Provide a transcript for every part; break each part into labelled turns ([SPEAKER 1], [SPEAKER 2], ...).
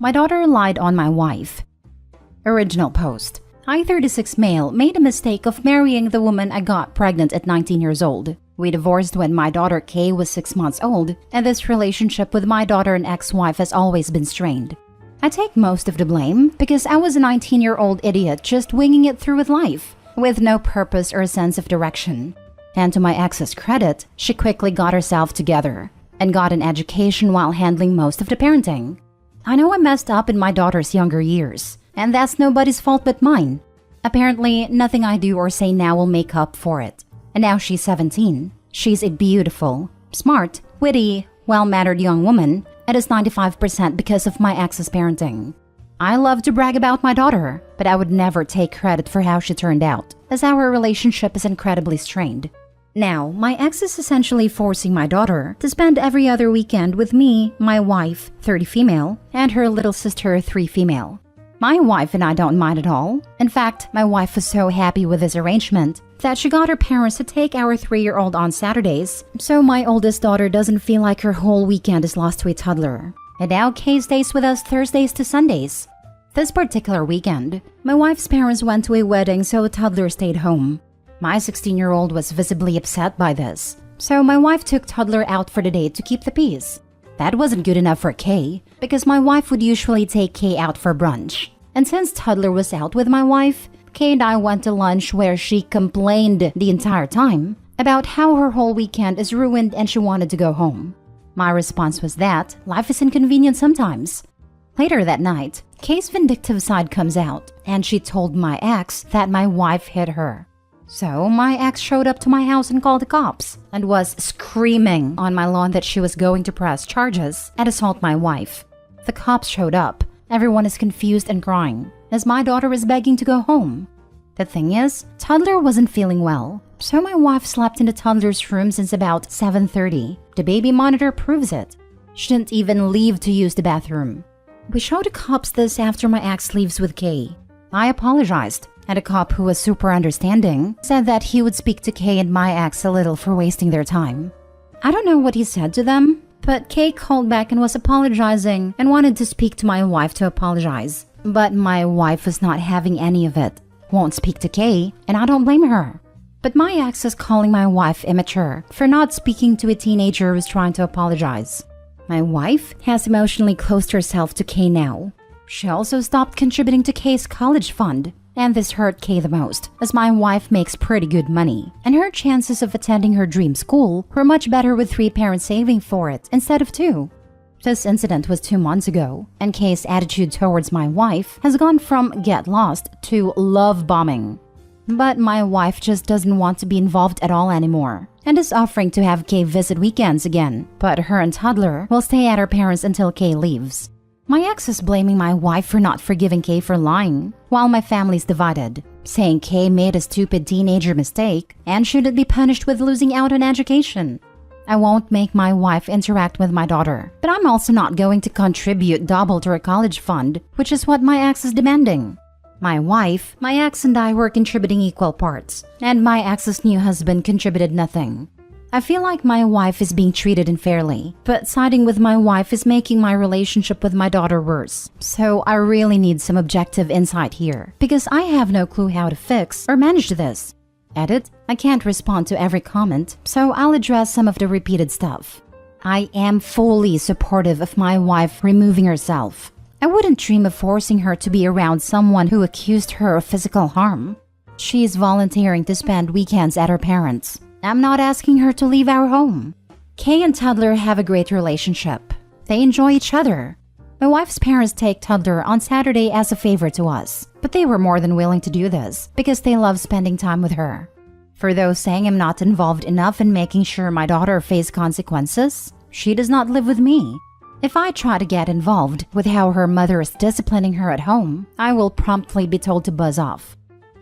[SPEAKER 1] My daughter lied on my wife. Original post. I, 36 male, made a mistake of marrying the woman I got pregnant at 19 years old. We divorced when my daughter Kay was 6 months old, and this relationship with my daughter and ex-wife has always been strained. I take most of the blame because I was a 19-year-old idiot just winging it through with life, with no purpose or sense of direction. And to my ex's credit, she quickly got herself together and got an education while handling most of the parenting. I know I messed up in my daughter's younger years, and that's nobody's fault but mine. Apparently, nothing I do or say now will make up for it. And now she's 17. She's a beautiful, smart, witty, well-mannered young woman. It is 95% because of my ex's parenting. I love to brag about my daughter, but I would never take credit for how she turned out, as our relationship is incredibly strained. Now, my ex is essentially forcing my daughter to spend every other weekend with me, my wife, 30 female, and her little sister, 3 female. My wife and I don't mind at all. In fact, my wife was so happy with this arrangement that she got her parents to take our 3-year-old on Saturdays, so my oldest daughter doesn't feel like her whole weekend is lost to a toddler. And now Kay stays with us Thursdays to Sundays. This particular weekend, my wife's parents went to a wedding, so the toddler stayed home. My 16-year-old was visibly upset by this, so my wife took toddler out for the day to keep the peace. That wasn't good enough for Kay, because my wife would usually take Kay out for brunch. And since toddler was out with my wife, Kay and I went to lunch where she complained the entire time about how her whole weekend is ruined and she wanted to go home. My response was that life is inconvenient sometimes. Later that night, Kay's vindictive side comes out, and she told my ex that my wife hit her. So my ex showed up to my house and called the cops, and was screaming on my lawn that she was going to press charges and assault my wife. The cops showed up. Everyone is confused and crying, as my daughter is begging to go home. The thing is, toddler wasn't feeling well, so my wife slept in the toddler's room since about 7:30. The baby monitor proves it. She didn't even leave to use the bathroom. We showed the cops this after my ex leaves with Kay. I apologized, and a cop who was super understanding said that he would speak to Kay and my ex a little for wasting their time. I don't know what he said to them, but Kay called back and was apologizing and wanted to speak to my wife to apologize. But my wife was not having any of it. Won't speak to Kay, and I don't blame her. But my ex is calling my wife immature for not speaking to a teenager who's trying to apologize. My wife has emotionally closed herself to Kay now. She also stopped contributing to Kay's college fund, and this hurt Kay the most, as my wife makes pretty good money, and her chances of attending her dream school were much better with 3 parents saving for it instead of 2. This incident was 2 months ago, and Kay's attitude towards my wife has gone from get lost to love bombing. But my wife just doesn't want to be involved at all anymore, and is offering to have Kay visit weekends again, but her and toddler will stay at her parents until Kay leaves. My ex is blaming my wife for not forgiving Kay for lying, while my family's divided, saying Kay made a stupid teenager mistake and shouldn't be punished with losing out on education. I won't make my wife interact with my daughter, but I'm also not going to contribute double to her college fund, which is what my ex is demanding. My wife, my ex and I were contributing equal parts, and my ex's new husband contributed nothing. I feel like my wife is being treated unfairly, but siding with my wife is making my relationship with my daughter worse. So I really need some objective insight here, because I have no clue how to fix or manage this. Edit, I can't respond to every comment, so I'll address some of the repeated stuff. I am fully supportive of my wife removing herself. I wouldn't dream of forcing her to be around someone who accused her of physical harm. She is volunteering to spend weekends at her parents'. I'm not asking her to leave our home. Kay and toddler have a great relationship. They enjoy each other. My wife's parents take toddler on Saturday as a favor to us, but they were more than willing to do this because they love spending time with her. For those saying I'm not involved enough in making sure my daughter faces consequences, she does not live with me. If I try to get involved with how her mother is disciplining her at home, I will promptly be told to buzz off.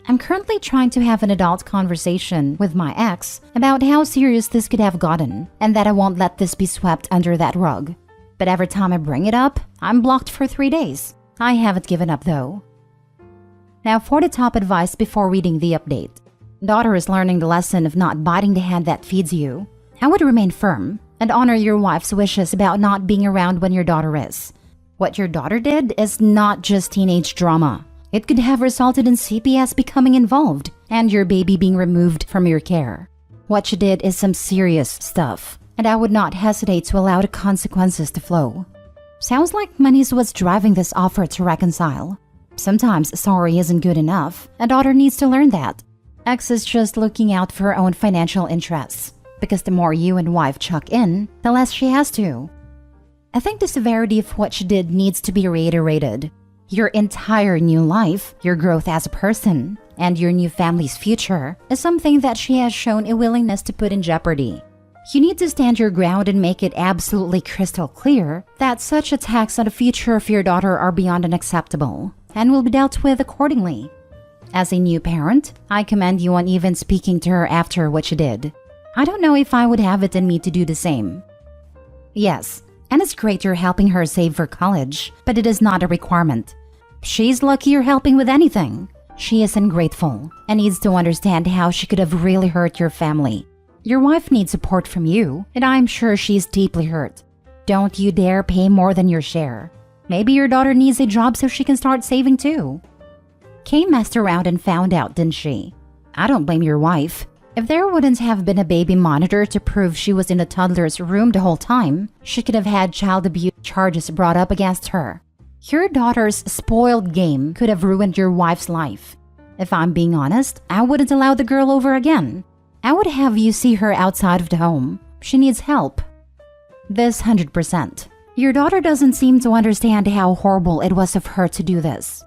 [SPEAKER 1] I'm currently trying to have an adult conversation with my ex about how serious this could have gotten, and that I won't let this be swept under that rug. But every time I bring it up, I'm blocked for 3 days. I haven't given up though. Now for the top advice before reading the update. Daughter is learning the lesson of not biting the hand that feeds you. I would remain firm and honor your wife's wishes about not being around when your daughter is. What your daughter did is not just teenage drama. It could have resulted in CPS becoming involved and your baby being removed from your care. What she did is some serious stuff, and I would not hesitate to allow the consequences to flow. Sounds like money is what's driving this offer to reconcile. Sometimes sorry isn't good enough. A daughter needs to learn that. Ex is just looking out for her own financial interests, because the more you and wife chuck in, the less she has to. I think the severity of what she did needs to be reiterated. Your entire new life, your growth as a person, and your new family's future is something that she has shown a willingness to put in jeopardy. You need to stand your ground and make it absolutely crystal clear that such attacks on the future of your daughter are beyond unacceptable and will be dealt with accordingly. As a new parent, I commend you on even speaking to her after what she did. I don't know if I would have it in me to do the same. Yes, and it's great you're helping her save for college, but it is not a requirement. She's lucky you're helping with anything. She is ungrateful and needs to understand how she could have really hurt your family. Your wife needs support from you, and I'm sure she's deeply hurt. Don't you dare pay more than your share. Maybe your daughter needs a job so she can start saving too. Kay messed around and found out, didn't she? I don't blame your wife. If there wouldn't have been a baby monitor to prove she was in the toddler's room the whole time, she could have had child abuse charges brought up against her. Your daughter's spoiled game could have ruined your wife's life. If I'm being honest, I wouldn't allow the girl over again. I would have you see her outside of the home. She needs help. This 100%. Your daughter doesn't seem to understand how horrible it was of her to do this.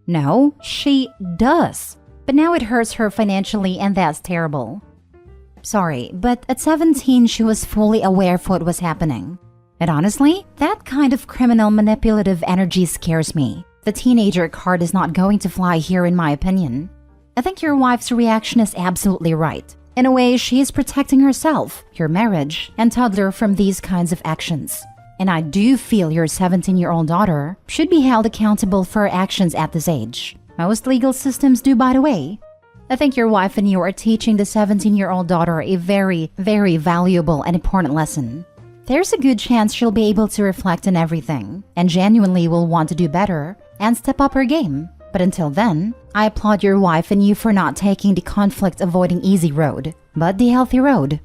[SPEAKER 1] No, she does. But now it hurts her financially, and that's terrible. Sorry, but at 17 she was fully aware of what was happening. And honestly, that kind of criminal manipulative energy scares me. The teenager card is not going to fly here in my opinion. I think your wife's reaction is absolutely right. In a way, she is protecting herself, your marriage, and toddler from these kinds of actions. And I do feel your 17-year-old daughter should be held accountable for her actions at this age. Most legal systems do, by the way. I think your wife and you are teaching the 17-year-old daughter a very, very valuable and important lesson. There's a good chance she'll be able to reflect on everything and genuinely will want to do better and step up her game. But until then, I applaud your wife and you for not taking the conflict-avoiding easy road, but the healthy road.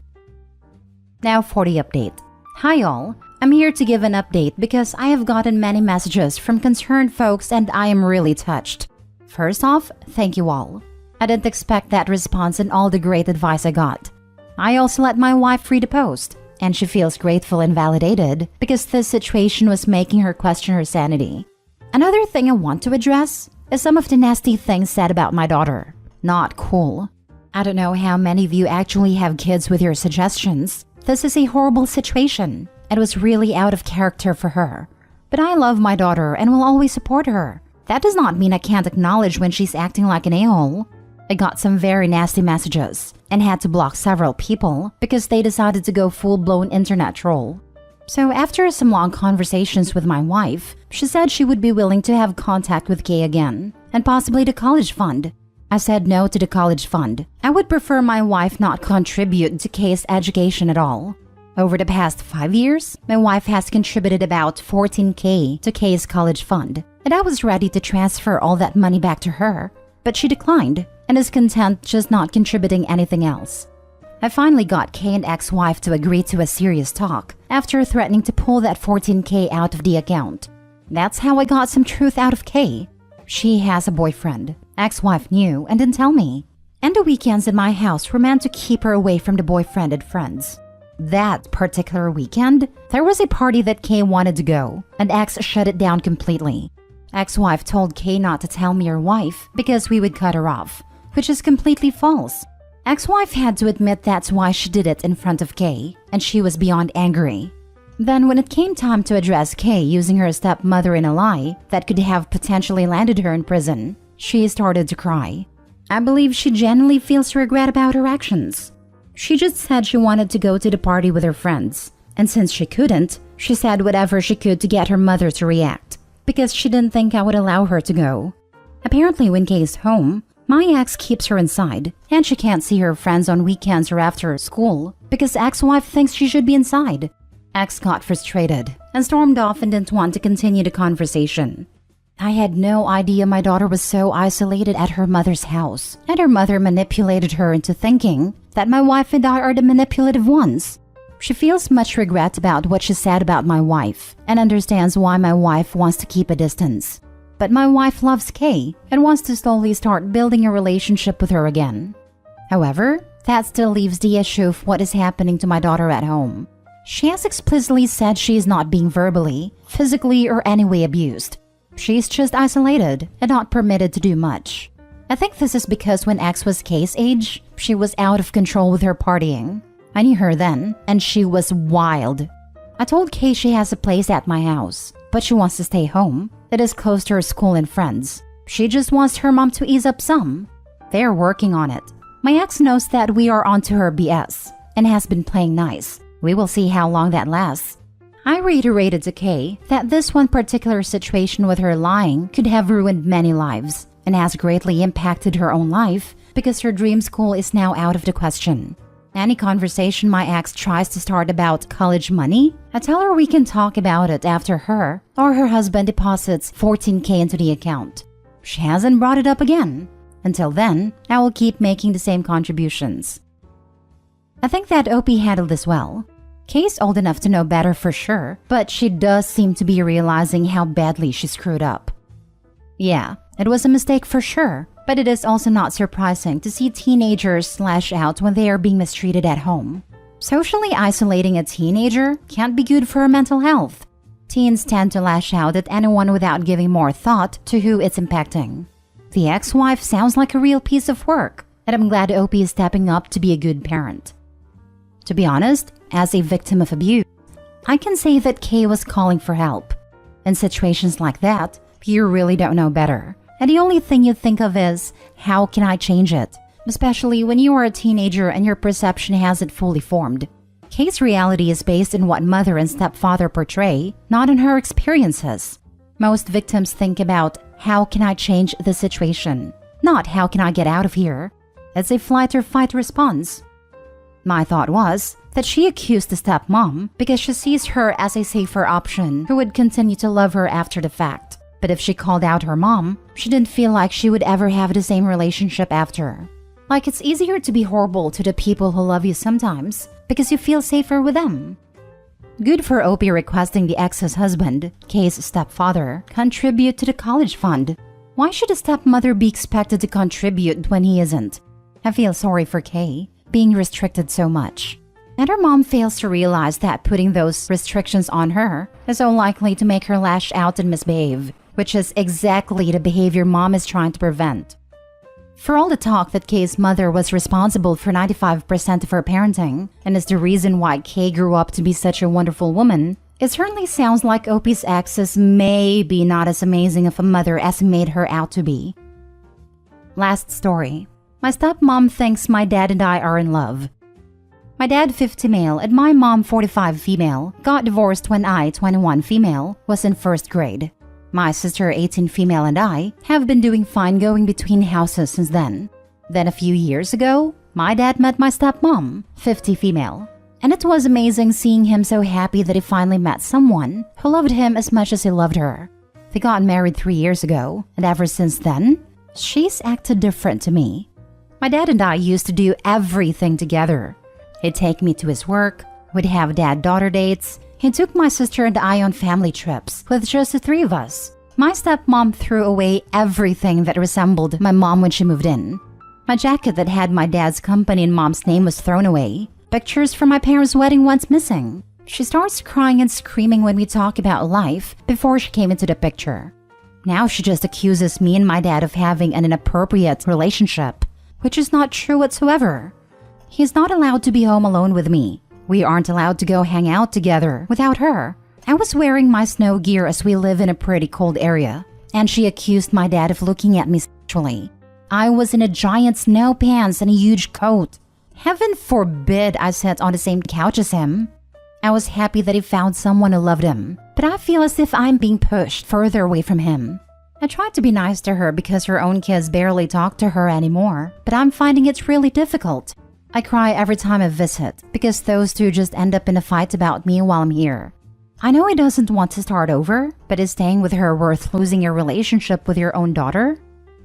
[SPEAKER 1] Now for the update. Hi all, I'm here to give an update because I have gotten many messages from concerned folks and I am really touched. First off, thank you all. I didn't expect that response and all the great advice I got. I also let my wife read a post, and she feels grateful and validated because this situation was making her question her sanity. Another thing I want to address is some of the nasty things said about my daughter. Not cool. I don't know how many of you actually have kids with your suggestions. This is a horrible situation. It was really out of character for her. But I love my daughter and will always support her. That does not mean I can't acknowledge when she's acting like an a-hole. I got some very nasty messages and had to block several people because they decided to go full-blown internet troll. So after some long conversations with my wife, she said she would be willing to have contact with Kay again and possibly the college fund. I said no to the college fund. I would prefer my wife not contribute to Kay's education at all. Over the past 5 years, my wife has contributed about $14,000 to Kay's college fund, and I was ready to transfer all that money back to her, but she declined and is content just not contributing anything else. I finally got Kay and ex-wife to agree to a serious talk after threatening to pull that $14,000 out of the account. That's how I got some truth out of Kay. She has a boyfriend. Ex-wife knew and didn't tell me. And the weekends in my house were meant to keep her away from the boyfriend and friends. That particular weekend, there was a party that Kay wanted to go, and ex shut it down completely. Ex-wife told Kay not to tell me or wife because we would cut her off, which is completely false. Ex-wife had to admit that's why she did it in front of Kay, and she was beyond angry. Then when it came time to address Kay using her stepmother in a lie that could have potentially landed her in prison, she started to cry. I believe she genuinely feels regret about her actions. She just said she wanted to go to the party with her friends, and since she couldn't, she said whatever she could to get her mother to react, because she didn't think I would allow her to go. Apparently when Kay is home, my ex keeps her inside, and she can't see her friends on weekends or after school, because ex-wife thinks she should be inside. Ex got frustrated and stormed off and didn't want to continue the conversation. I had no idea my daughter was so isolated at her mother's house, and her mother manipulated her into thinking that my wife and I are the manipulative ones. She feels much regret about what she said about my wife and understands why my wife wants to keep a distance. But my wife loves Kay and wants to slowly start building a relationship with her again. However, that still leaves the issue of what is happening to my daughter at home. She has explicitly said she is not being verbally, physically, or any way abused. She's just isolated and not permitted to do much. I think this is because when X was Kay's age, she was out of control with her partying. I knew her then, and she was wild. I told Kay she has a place at my house, but she wants to stay home. It is close to her school and friends. She just wants her mom to ease up some. They're working on it. My ex knows that we are onto her BS and has been playing nice. We will see how long that lasts. I reiterated to Kay that this one particular situation with her lying could have ruined many lives and has greatly impacted her own life because her dream school is now out of the question. Any conversation my ex tries to start about college money, I tell her we can talk about it after her or her husband deposits $14,000 into the account. She hasn't brought it up again. Until then, I will keep making the same contributions. I think that OP handled this well. Kay's old enough to know better for sure, but she does seem to be realizing how badly she screwed up. Yeah, it was a mistake for sure, but it is also not surprising to see teenagers lash out when they are being mistreated at home. Socially isolating a teenager can't be good for her mental health. Teens tend to lash out at anyone without giving more thought to who it's impacting. The ex-wife sounds like a real piece of work, and I'm glad OP is stepping up to be a good parent. To be honest, as a victim of abuse, I can say that Kay was calling for help. In situations like that, you really don't know better. And the only thing you think of is, how can I change it? Especially when you are a teenager and your perception hasn't fully formed. Kay's reality is based on what mother and stepfather portray, not on her experiences. Most victims think about, how can I change the situation? Not how can I get out of here? It's a flight or fight response. My thought was that she accused the stepmom because she sees her as a safer option who would continue to love her after the fact. But if she called out her mom, she didn't feel like she would ever have the same relationship after. Like it's easier to be horrible to the people who love you sometimes because you feel safer with them. Good for OP requesting the ex's husband, Kay's stepfather, contribute to the college fund. Why should a stepmother be expected to contribute when he isn't? I feel sorry for Kay, being restricted so much. And her mom fails to realize that putting those restrictions on her is so likely to make her lash out and misbehave, which is exactly the behavior mom is trying to prevent. For all the talk that Kay's mother was responsible for 95% of her parenting and is the reason why Kay grew up to be such a wonderful woman, it certainly sounds like OP's ex is maybe not as amazing of a mother as he made her out to be. Last story. My stepmom thinks my dad and I are in love. My dad, 50 male, and my mom, 45 female, got divorced when I, 21 female, was in first grade. My sister, 18 female, and I have been doing fine going between houses since then. Then a few years ago, my dad met my stepmom, 50 female. And it was amazing seeing him so happy that he finally met someone who loved him as much as he loved her. They got married 3 years ago, and ever since then, she's acted different to me. My dad and I used to do everything together. He'd take me to his work, we'd have dad-daughter dates. He took my sister and I on family trips with just the three of us. My stepmom threw away everything that resembled my mom when she moved in. My jacket that had my dad's company and mom's name was thrown away. Pictures from my parents' wedding went missing. She starts crying and screaming when we talk about life before she came into the picture. Now she just accuses me and my dad of having an inappropriate relationship, which is not true whatsoever. He's not allowed to be home alone with me. We aren't allowed to go hang out together without her. I was wearing my snow gear as we live in a pretty cold area, and she accused my dad of looking at me sexually. I was in a giant snow pants and a huge coat. Heaven forbid I sat on the same couch as him. I was happy that he found someone who loved him, but I feel as if I'm being pushed further away from him. I tried to be nice to her because her own kids barely talk to her anymore, but I'm finding it really difficult. I cry every time I visit because those two just end up in a fight about me while I'm here. I know he doesn't want to start over, but is staying with her worth losing your relationship with your own daughter?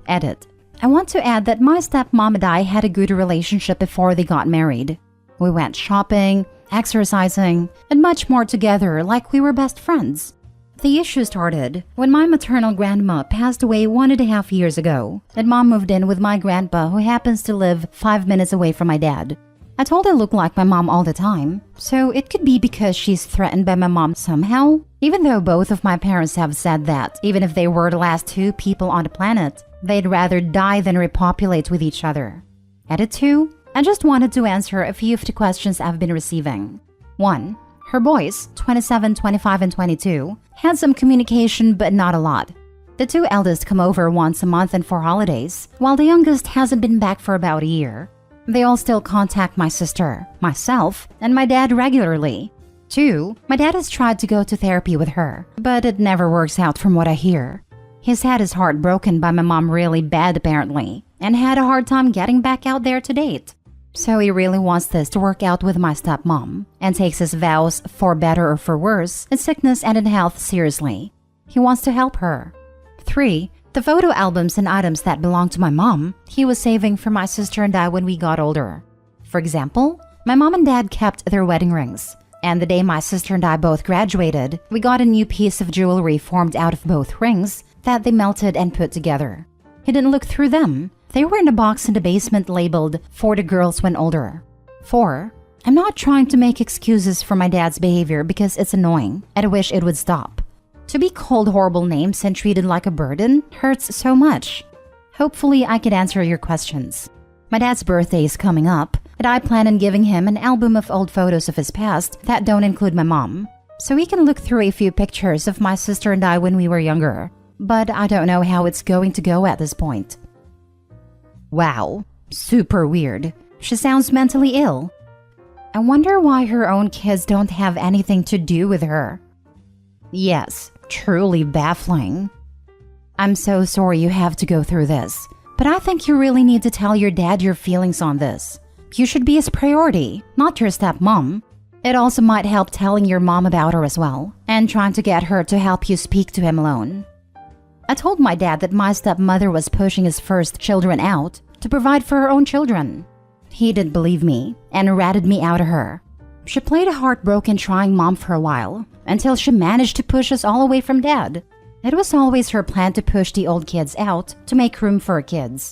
[SPEAKER 1] Edit. I want to add that my stepmom and I had a good relationship before they got married. We went shopping, exercising, and much more together like we were best friends. The issue started when my maternal grandma passed away 1.5 years ago, and mom moved in with my grandpa who happens to live 5 minutes away from my dad. I told her I look like my mom all the time, so it could be because she's threatened by my mom somehow, even though both of my parents have said that even if they were the last 2 people on the planet, they'd rather die than repopulate with each other. Edit 2. I just wanted to answer a few of the questions I've been receiving. 1. Her boys, 27, 25, and 22, had some communication but not a lot. The 2 eldest come over once a month and for holidays, while the youngest hasn't been back for about a year. They all still contact my sister, myself, and my dad regularly. 2. My dad has tried to go to therapy with her, but it never works out from what I hear. He's had his heart broken by my mom really bad apparently, and had a hard time getting back out there to date. So he really wants this to work out with my stepmom, and takes his vows for better or for worse, in sickness and in health seriously. He wants to help her. 3. The photo albums and items that belong to my mom, he was saving for my sister and I when we got older. For example, my mom and dad kept their wedding rings, and the day my sister and I both graduated, we got a new piece of jewelry formed out of both rings that they melted and put together. He didn't look through them. They were in a box in the basement labeled, "For the girls when older." 4. I'm not trying to make excuses for my dad's behavior because it's annoying, and I wish it would stop. To be called horrible names and treated like a burden hurts so much. Hopefully, I can answer your questions. My dad's birthday is coming up, and I plan on giving him an album of old photos of his past that don't include my mom, so he can look through a few pictures of my sister and I when we were younger. But I don't know how it's going to go at this point. Wow, super weird. She sounds mentally ill. I wonder why her own kids don't have anything to do with her. Yes, truly baffling. I'm so sorry you have to go through this, but I think you really need to tell your dad your feelings on this. You should be his priority, not your stepmom. It also might help telling your mom about her as well, and trying to get her to help you speak to him alone. I told my dad that my stepmother was pushing his first children out to provide for her own children. He didn't believe me and ratted me out of her. She played a heartbroken trying mom for a while, until she managed to push us all away from dad. It was always her plan to push the old kids out to make room for her kids.